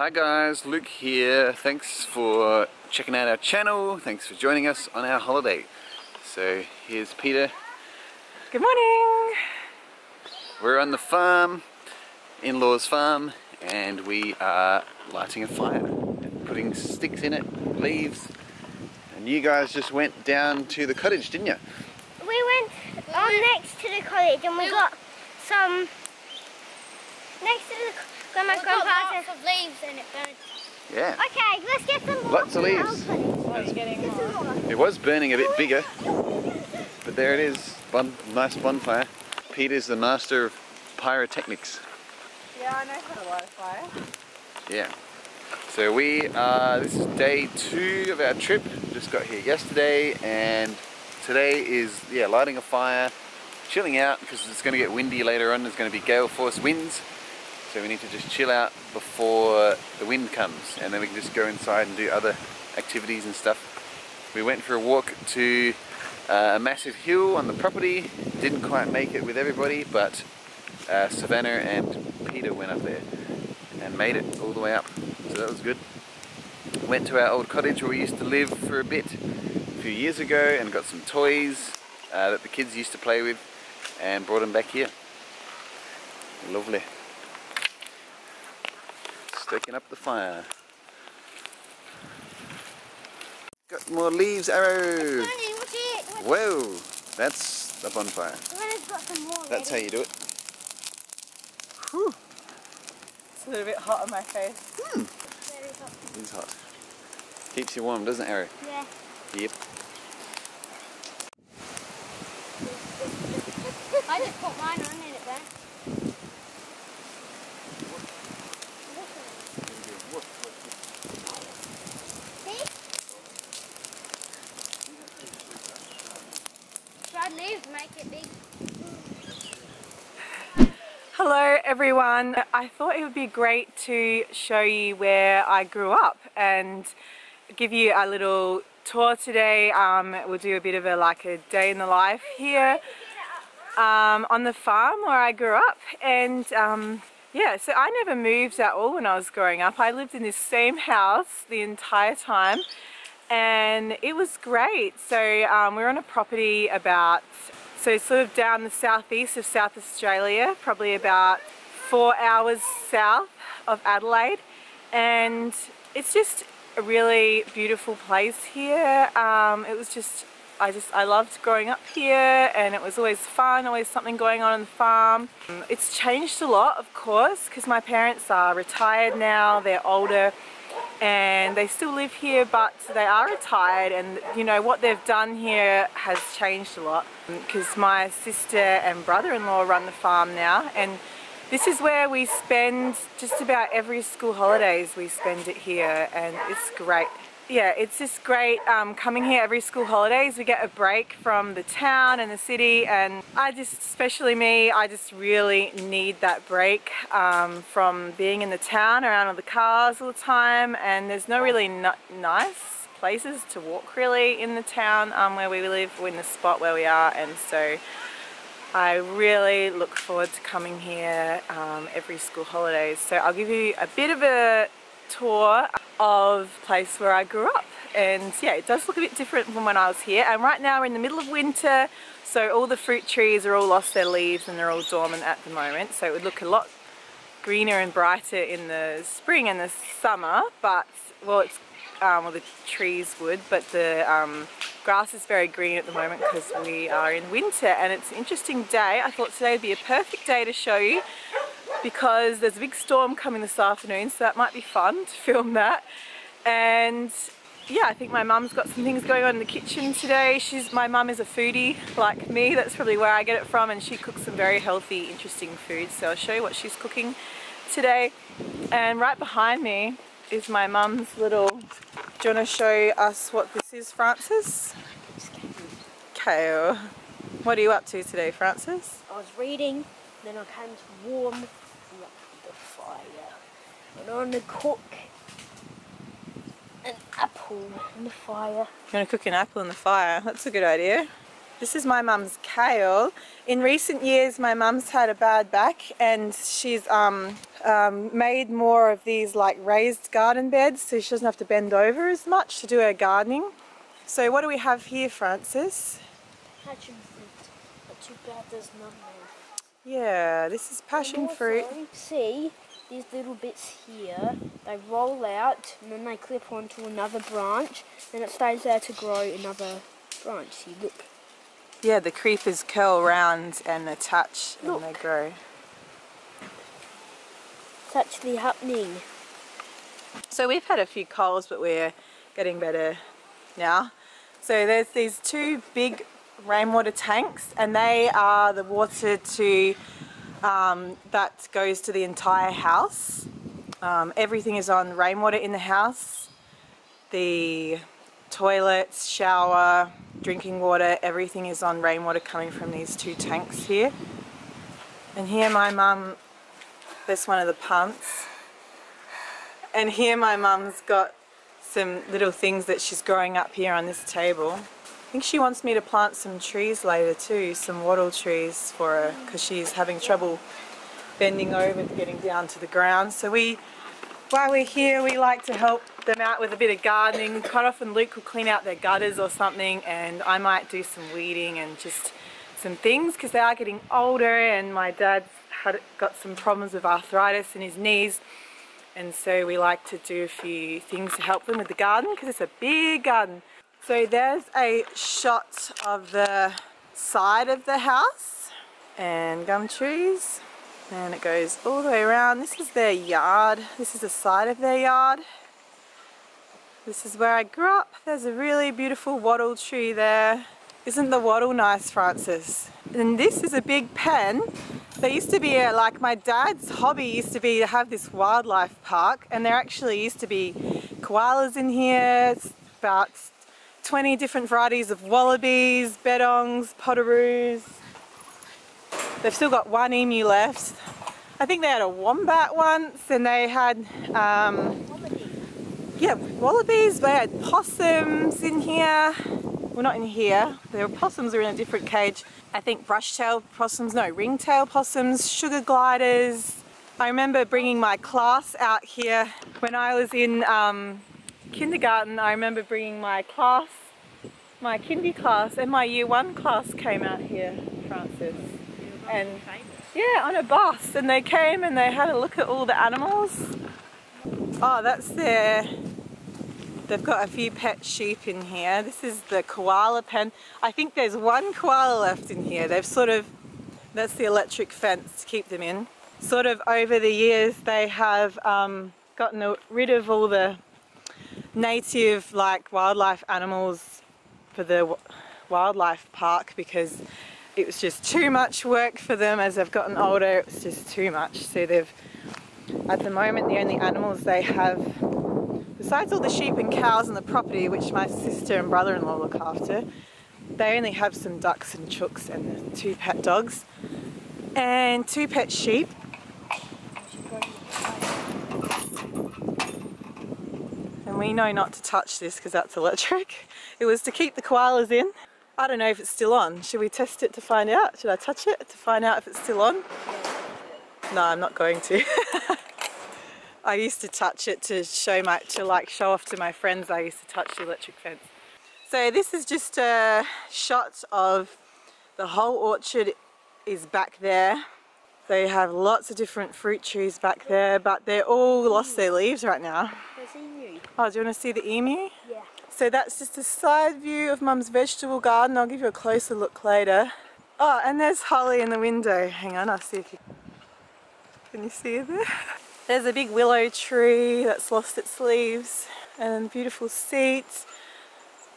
Hi guys, Luke here. Thanks for checking out our channel. Thanks for joining us on our holiday. So here's Peta. Good morning. We're on the farm, in-laws farm, and we are lighting a fire and putting sticks in it, leaves. And you guys just went down to the cottage, didn't you? We went next to the cottage and we got some next to the grandma's grandpa's of leaves and it burned. Yeah. Okay, let's get some more. Lots of leaves. It was burning a bit bigger, but there it is. Nice bonfire. Peter's the master of pyrotechnics. Yeah, I know how to light a fire. Yeah. So this is day 2 of our trip. Just got here yesterday, and today is lighting a fire, chilling out because it's going to get windy later on. There's going to be gale force winds, so we need to just chill out before the wind comes, and then we can just go inside and do other activities and stuff. We went for a walk to a massive hill on the property. Didn't quite make it with everybody, but Savannah and Peta went up there and made it all the way up, so that was good. Went to our old cottage where we used to live for a bit a few years ago and got some toys that the kids used to play with and brought them back here. Lovely. Stoking up the fire. Got more leaves, Arrow! Whoa! That's the bonfire. That's how you do it. Whew. It's a little bit hot on my face. Very hot. It's hot. Keeps you warm, doesn't it, Arrow? Yeah. Yep. I just put mine on and it burned. Dried leaves make it big. Hello everyone. I thought it would be great to show you where I grew up and give you a little tour today. We'll do a bit of a day in the life here on the farm where I grew up, and yeah, so I never moved at all when I was growing up. I lived in this same house the entire time and it was great. So we're on a property sort of down the southeast of South Australia, probably about 4 hours south of Adelaide, and it's just a really beautiful place here. I loved growing up here, and it was always fun, always something going on the farm. It's changed a lot, of course, because my parents are retired now. They're older and they still live here, but they are retired, and you know what they've done here has changed a lot, because my sister and brother-in-law run the farm now, and this is where we spend just about every school holidays. We spend it here, and it's great. Yeah, it's just great coming here every school holidays. We get a break from the town and the city, and especially me, I just really need that break from being in the town around all the cars all the time, and there's no really nice places to walk really in the town where we live, in the spot where we are, and so I really look forward to coming here every school holidays. So I'll give you a bit of a tour of the place where I grew up, and yeah, it does look a bit different from when I was here. And right now we're in the middle of winter, so all the fruit trees are all lost their leaves and they're all dormant at the moment, so it would look a lot greener and brighter in the spring and the summer, but well, the trees would, but the grass is very green at the moment because we are in winter. And it's an interesting day. I thought today would be a perfect day to show you, because there's a big storm coming this afternoon, so that might be fun to film that. And yeah, I think my mum's got some things going on in the kitchen today. My mum is a foodie like me, that's probably where I get it from, and she cooks some very healthy, interesting food, so I'll show you what she's cooking today. And right behind me is my mum's little... Do you want to show us what this is, Francis? Kale. What are you up to today, Francis? I was reading, then I came to warm the fire. And I'm going to cook an apple in the fire. You want to cook an apple in the fire? That's a good idea. This is my mum's kale. In recent years, my mum's had a bad back, and she's made more of these like raised garden beds so she doesn't have to bend over as much to do her gardening. So what do we have here, Francis? Passion fruit, but too bad there's none there. Yeah, this is passion fruit. See these little bits here, they roll out and then they clip onto another branch, then it stays there to grow another branch. See, look. Yeah, the creepers curl round and attach and they grow. It's actually happening. So we've had a few colds, but we're getting better now. So there's these two big rainwater tanks, and they are the water to that goes to the entire house. Everything is on rainwater in the house. The toilets, shower, drinking water, everything is on rainwater coming from these two tanks here. And here my mum, there's one of the pumps. And here my mum's got some little things that she's growing up here on this table. I think she wants me to plant some trees later too, some wattle trees for her, because she's having trouble bending over to getting down to the ground. So while we're here, we like to help them out with a bit of gardening. Quite often Luke will clean out their gutters or something, and I might do some weeding and just some things, because they are getting older and my dad's got some problems with arthritis in his knees, and so we like to do a few things to help them with the garden, because it's a big garden. So there's a shot of the side of the house and gum trees, and it goes all the way around. This is their yard. This is the side of their yard. This is where I grew up. There's a really beautiful wattle tree there. Isn't the wattle nice, Francis? And this is a big pen. There used to be like my dad's hobby used to be to have this wildlife park, and there actually used to be koalas in here. It's about 20 different varieties of wallabies, bedongs, potoroos. They've still got one emu left. I think they had a wombat once, and they had yeah, wallabies. They had possums in here. Well, not in here. The possums are in a different cage. I think brush-tailed possums, no, ring-tail possums, sugar gliders. I remember bringing my class out here when I was in kindergarten. I remember bringing my class, my kindy class, and my year 1 class came out here, Francis. And yeah, on a bus, and they came and they had a look at all the animals. Oh, that's they've got a few pet sheep in here. This is the koala pen. I think there's one koala left in here. They've sort of, that's the electric fence to keep them in. Sort of over the years they have gotten rid of all the native like wildlife animals for the wildlife park, because it was just too much work for them as they've gotten older. It was just too much. So they've, at the moment, the only animals they have, besides all the sheep and cows on the property, which my sister and brother-in-law look after, they only have some ducks and chooks and 2 pet dogs and 2 pet sheep. And we know not to touch this because that's electric. It was to keep the koalas in. I don't know if it's still on. Should we test it to find out? Should I touch it to find out if it's still on? No, I'm not going to. I used to touch it to show off to my friends. I used to touch the electric fence. So this is just a shot of the whole orchard is back there. They have lots of different fruit trees back there, but they're all lost their leaves right now. There's emu. Oh, do you want to see the emu? Yeah. So that's just a side view of Mum's vegetable garden. I'll give you a closer look later. Oh, and there's holly in the window. Hang on, I'll see if you can you see it there? There's a big willow tree that's lost its leaves, and beautiful seats.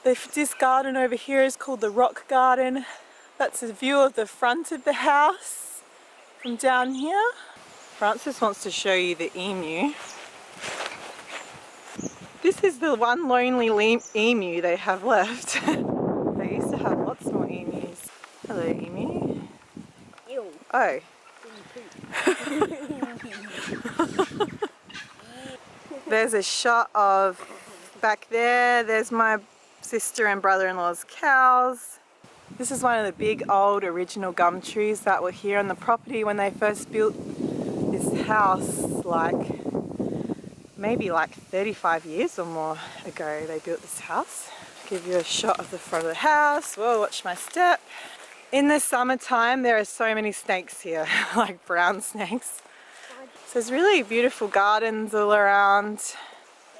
This garden over here is called the rock garden. That's a view of the front of the house from down here. Francis wants to show you the emu. This is the one lonely emu they have left. They used to have lots more emus. Hello, emu. Ew. Oh. There's a shot of back there. There's my sister and brother-in-law's cows. This is one of the big old original gum trees that were here on the property when they first built this house like maybe like 35 years or more ago they built this house. Give you a shot of the front of the house. Whoa, watch my step. In the summertime there are so many snakes here, like brown snakes. So there's really beautiful gardens all around.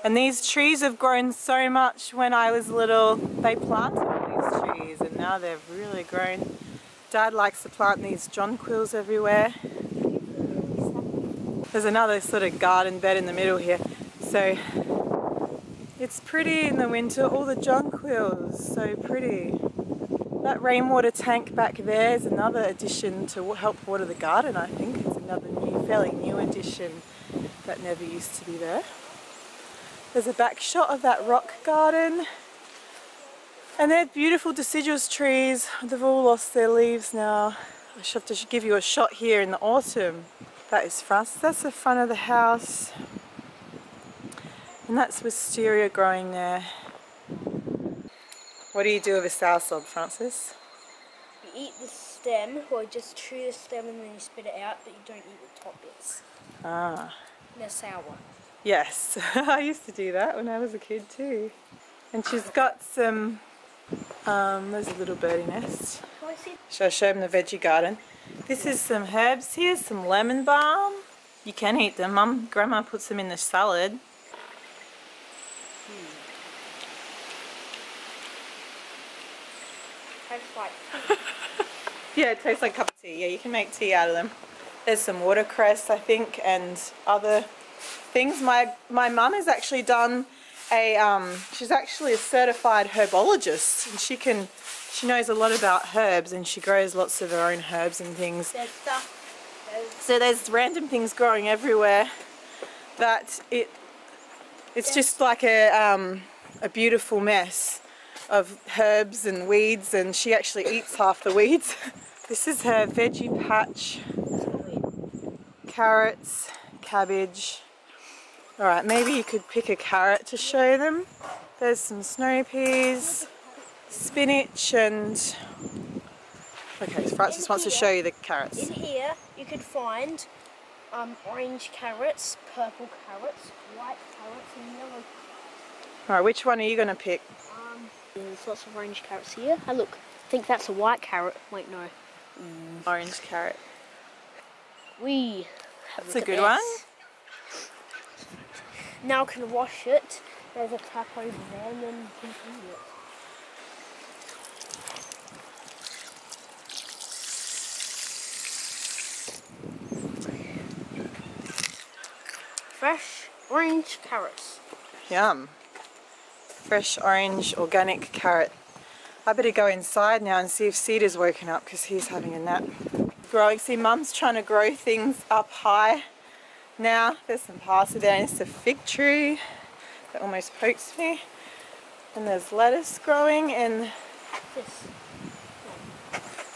And these trees have grown so much. When I was little, they planted all these trees and now they've really grown. Dad likes to plant these jonquils everywhere. There's another sort of garden bed in the middle here. So it's pretty in the winter, all the jonquils, so pretty. That rainwater tank back there is another addition to help water the garden, I think. It's another new, fairly new addition that never used to be there. There's a back shot of that rock garden. And they're beautiful deciduous trees. They've all lost their leaves now. I should have to give you a shot here in the autumn. That is Francis. That's the front of the house. And that's wisteria growing there. What do you do with a soursop, Francis? You eat the stem, or just chew the stem and then you spit it out, but you don't eat the top bits. Ah. They're sour. Yes, I used to do that when I was a kid too. And she's got some, there's a little birdie nest. Shall I show them the veggie garden? This is some herbs here, some lemon balm. You can eat them. Grandma puts them in the salad. Tastes like tea. Yeah, it tastes like a cup of tea. Yeah, you can make tea out of them. There's some watercress, I think, and other things. My mum has actually done a, she's actually a certified herbologist, and she knows a lot about herbs, and she grows lots of her own herbs and things. There's stuff. So there's random things growing everywhere that it's just like a beautiful mess of herbs and weeds, and she actually eats half the weeds. This is her veggie patch. Carrots, cabbage. Alright, maybe you could pick a carrot to show them. There's some snow peas, spinach, and... Okay, so Francis wants to show you the carrots. In here you can find orange carrots, purple carrots, white carrots and yellow. Alright, which one are you going to pick? There's lots of orange carrots here. Oh look, I think that's a white carrot. Wait, no. Orange carrot. That's a good one. Now I can wash it. There's a tap over there and then you can eat it. Fresh orange carrots. Yum. Fresh orange organic carrot. I better go inside now and see if Cedar's woken up because he's having a nap. Growing, see Mum's trying to grow things up high now. There's some parsley there and it's a fig tree that almost pokes me. And there's lettuce growing and This.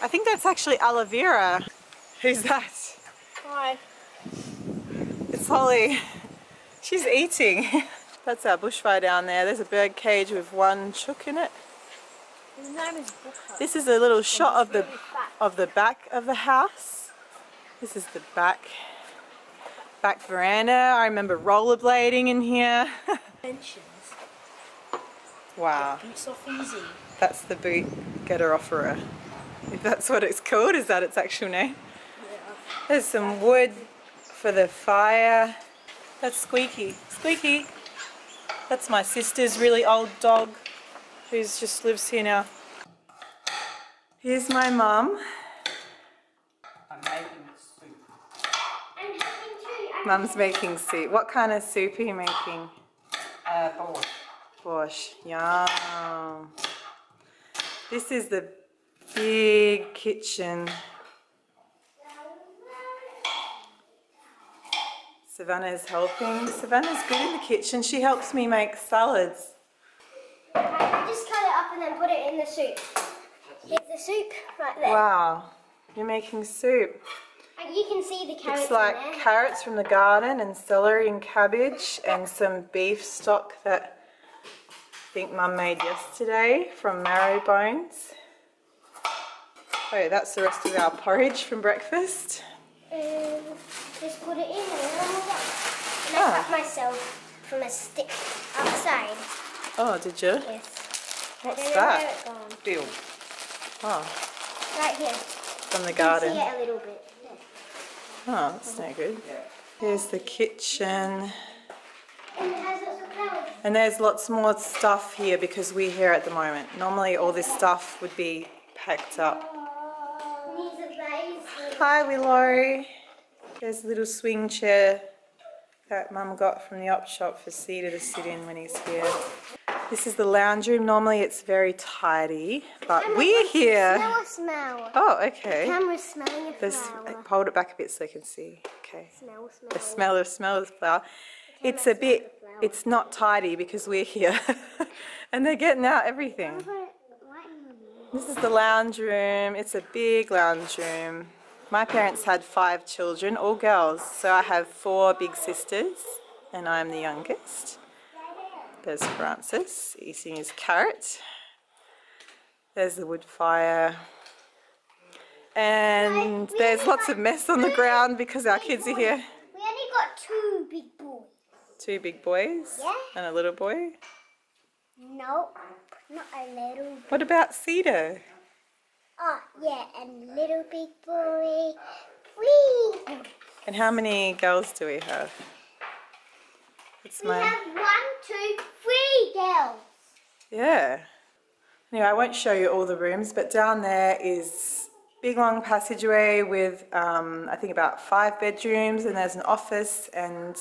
I think that's actually aloe vera. Who's that? Hi. It's Holly. She's eating. That's our bushfire down there. There's a bird cage with one chook in it. His name is Booker. This is a little shot of the back of the house. This is the back veranda. I remember rollerblading in here. Pensions. Wow. Boots off easy. That's the boot getter offerer. If that's what it's called, is that its actual name? Yeah. There's some wood for the fire. That's Squeaky. Squeaky. That's my sister's really old dog who just lives here now. Here's my mum. I'm making soup. Mum's making soup. What kind of soup are you making? Borscht. Borscht. Yum. This is the big kitchen. Savannah's helping. Savannah's good in the kitchen. She helps me make salads. I just cut it up and then put it in the soup. Here's the soup right there. Wow, you're making soup. And you can see the carrots It's like in there. carrots from the garden and celery and cabbage and some beef stock that I think Mum made yesterday from marrow bones. Oh, that's the rest of our porridge from breakfast. Just put it in and I cut myself from a stick outside. Oh, did you? Yes. What's I don't know that? where it gone. Bill. Oh, Right here. from the You can garden. see it a little bit. Oh, that's no good. Here's the kitchen. And it has lots of flowers. And there's lots more stuff here because we're here at the moment. Normally all this stuff would be packed up. Needs a vase. Hi Willow. There's a little swing chair that Mum got from the op shop for Cedar to sit in when he's here. This is the lounge room. Normally it's very tidy, but we're here. Smell. Oh, okay. Camera's smelling a There's, flower. hold it back a bit so I can see. Okay. Smell. The smell of the flower. It's a bit, it's not tidy because we're here. And they're getting out everything. This is the lounge room. It's a big lounge room. My parents had 5 children, all girls. So I have 4 big sisters and I'm the youngest. There's Francis eating his carrot. There's the wood fire. And there's lots of mess on the ground because our kids are here. We only got 2 big boys. 2 big boys Yeah. and a little boy. Nope, not a little. What about Cedar? Oh, yeah, and little big boy. Whee! And how many girls do we have? It's We have 1, 2, 3 girls. Yeah. Anyway, I won't show you all the rooms, but down there is big long passageway with I think about 5 bedrooms, and there's an office and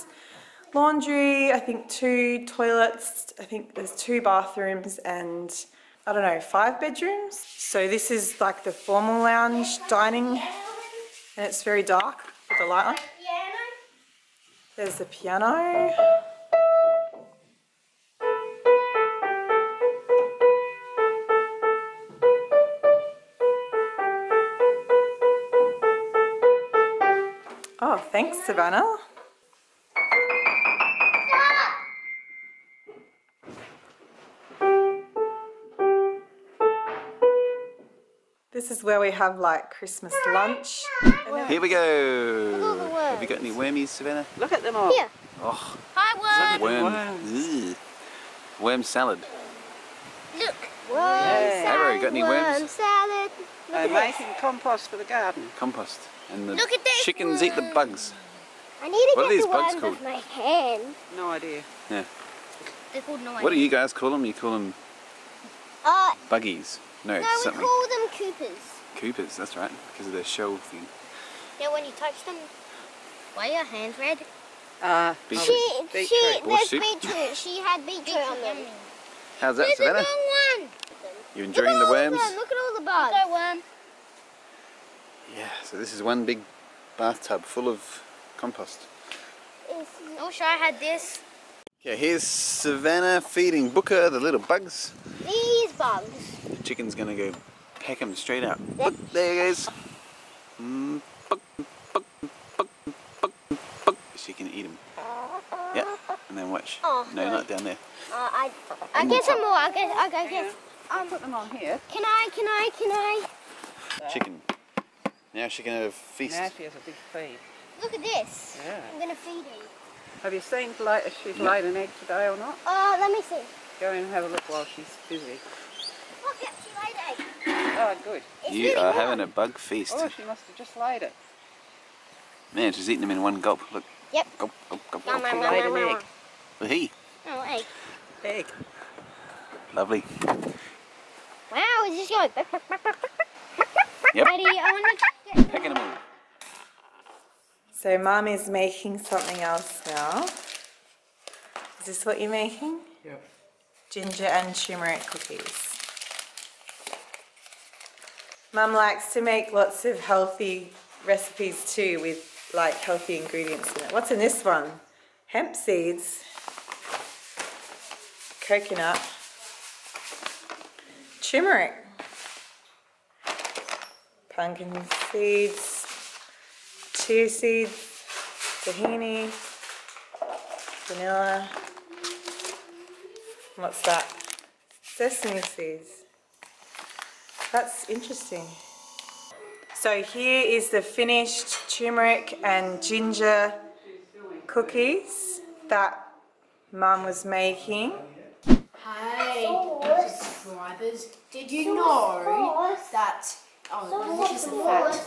laundry, I think 2 toilets, I think there's 2 bathrooms and I don't know, 5 bedrooms. So this is like the formal lounge dining and it's very dark with the light on. There's the piano. Oh, thanks, Savannah. This is where we have like Christmas lunch. Here we go. all the Have you got any wormies, Savannah? Look at them all. Here. Oh, Hi, worm. Ugh. Worm salad. Look. Arrow, got any worms? Salad. They're making compost for the garden. Compost. And the Look at this chickens eat the bugs. I need to What are get these the bugs worms called? with my hand. No idea. Yeah. They're called no What do you guys call them? You call them buggies? No, No, we something. call them Coopers. Coopers, that's right, because of their shell thing. Yeah, when you touch them. Why are your hands red? Beetroot. There's soup. beetroot. She had beetroot on them. How's that, There's a Savannah? long one. You enjoying the worms? Look at all the bugs. Look at worm. Yeah, so this is one big bathtub full of compost. I wish I had this. Okay, here's Savannah feeding Booker the little bugs. These bugs. The chicken's gonna go peck them straight out. Look, there he goes. Buck, buck, buck, buck, buck. She can eat them. Yeah, and then watch. Oh, no, not down there. I get some more. I guess. Put them on here. Can I? Chicken. Now she can have a feast. Now she has a big feed. Look at this. Yeah. I'm gonna feed him. Have you seen if she's laid an egg today or not? Let me see. Go and have a look while she's busy. Look, yep, she laid egg. Oh, good. It's You really are warm. having a bug feast. Oh, she must have just laid it. Man, she's eating them in one gulp. Look. Yep. Gulp, gulp, gulp, Yum, gulp. yum, She laid yum, an yum, egg. Well, he. Oh, egg. Egg. Lovely. Wow, it's just going. Yep. Ready? I want to get. Pecking them all. So Mum is making something else now. Is this what you're making? Yep. Ginger and turmeric cookies. Mum likes to make lots of healthy recipes too with like healthy ingredients in it. What's in this one? Hemp seeds, coconut, turmeric, pumpkin seeds, chia seeds, tahini, vanilla. What's that? Sesame seeds. That's interesting. So here is the finished turmeric and ginger cookies that Mum was making. Hey, subscribers, did you know that, this is a fact,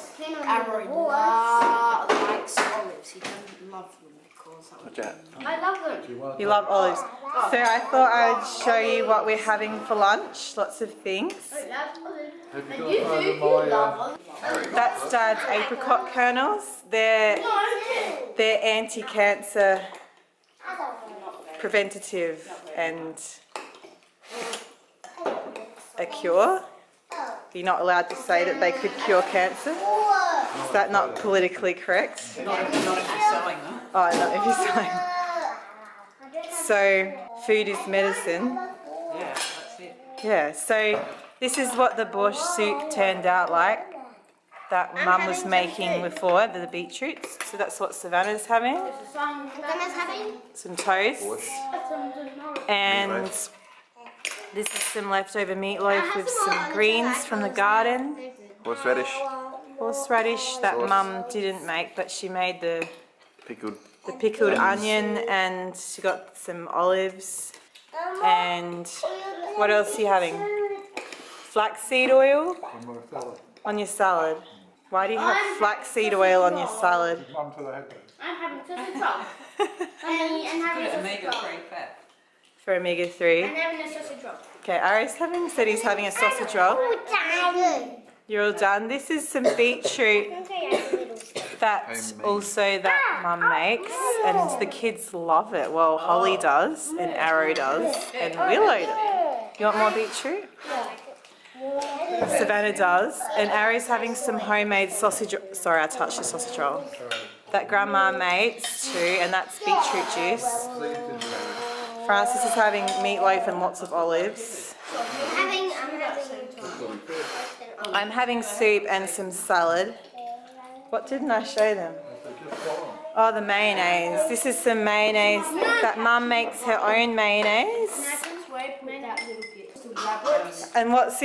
Arrow likes olives. He doesn't love them because I love them. You love olives. So I thought I would show you what we're having for lunch. Lots of things. That's Dad's apricot kernels. They're anti-cancer preventative and a cure. You're not allowed to say that they could cure cancer. Is that not politically correct? Not if you're selling them. Oh, not if you're selling. So, food is medicine. Yeah, that's it. Yeah, so this is what the borscht soup turned out like that Mum was making before, the beetroots. So that's what Savannah's having. Some toast. And this is some leftover meatloaf with some greens from the garden. Horseradish. Horseradish that Mum didn't make, but she made the pickled onion, and she got some olives. And what else are you having? Flaxseed oil on your salad. Why do you have flaxseed oil on your salad? I'm having sausage roll. I'm having Omega-3 fat. For omega-3. I'm having a sausage roll. Okay, Ari's said he's having a sausage roll. You're all done. This is some beetroot that's also that Mum makes, and the kids love it. Well, Holly does, and Arrow does, and Willow does. You want more beetroot? Savannah does, and Ari's having some homemade sausage. Sorry, I touched the sausage roll. That Grandma makes too, and that's beetroot juice. Francis is having meatloaf and lots of olives. I'm having soup and some salad. What didn't I show them? Oh, the mayonnaise. This is some mayonnaise that Mum makes her own mayonnaise. And what's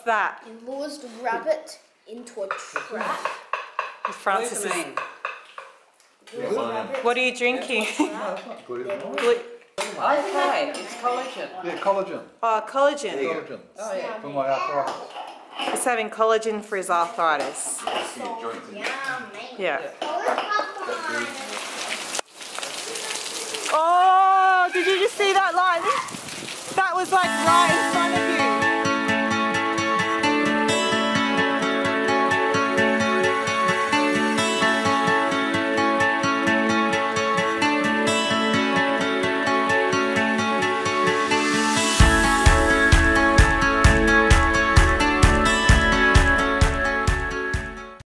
that? He lures the rabbit into a trap. Francis is, Yeah. what are you drinking? Okay, it's collagen. Yeah, collagen. Oh, collagen. Collagen. Oh yeah. For my arthritis. He's having collagen for his arthritis. Yeah. Oh, did you just see that line? That was like right